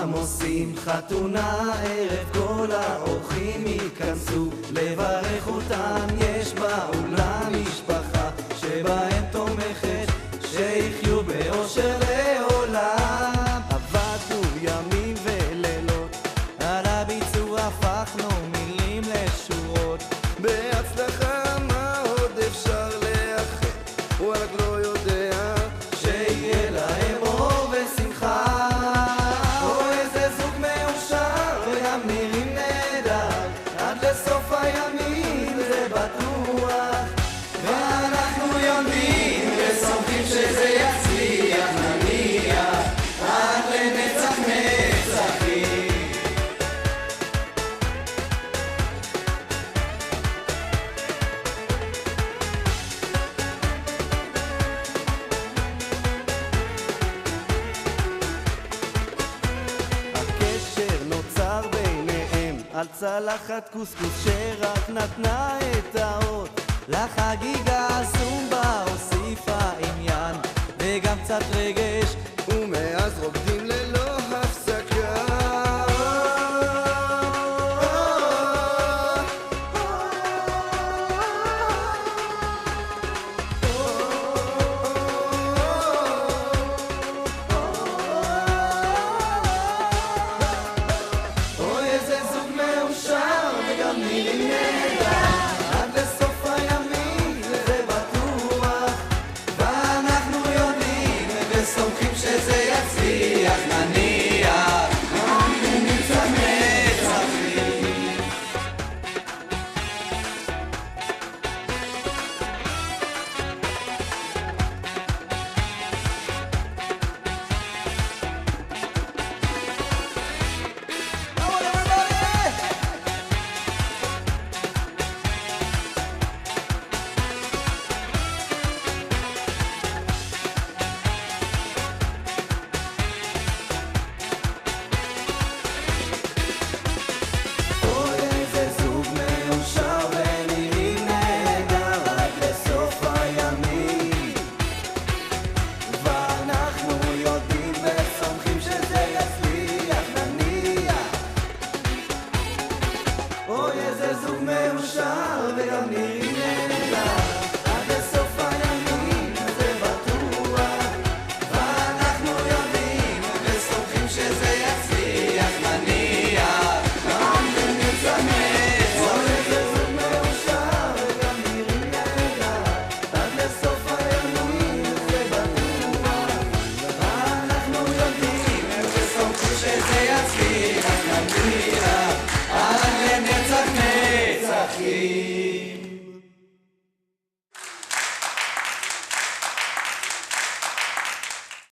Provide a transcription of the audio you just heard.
כולם עושים חתונה, ערב כל האורחים ייכנסו לברך אותם. יש באולם משפחה שבהם תומכת, שיחיו באושר לעולם. עבדנו ימים ולילות, על הביצוע הפכנו מילים לשורות. בהצלחה, מה עוד אפשר לאחל? הוא רק לא יודע שיהיה להם אור ושמחה. או איזה זוג מאושר וגם נראים נהדר, עד לסוף הימים זה בטוח. ואנחנו יודעים וסומכים שזה יצליח, נניח עד לנצח נצחים. הקשר נוצר ביניהם על צלחת קוסקוס שרק נתנה את האות. לחגיגה הזומבה הוסיפה עניין וגם קצת רגש, ומאז רוקדים ללא הפסקה. אוי איזה זוג מאושר וגם נראים נהדר, עד לסוף הימים זה בטוח. ואנחנו יודעים וסומכים שזה יצליח, נניח נצח נצחים. אוי איזה זוג מאושר ונראים נהדר, עד לסוף הימים. ואנחנו יודעים וסומכים שזה יצליח, נניח. אוי איזה זוג מאושר וגם נראים נהדר, עד לסוף הימים זה בטוח. ואנחנו יודעים וסומכים שזה יצליח, נניח עד לנצח נצחים. אוי איזה זוג מאושר וגם נראים נהדר, עד לסוף הימים זה בטוח. ואנחנו יודעים וסומכים שזה יצליח, נניח עד לנצח נצחים.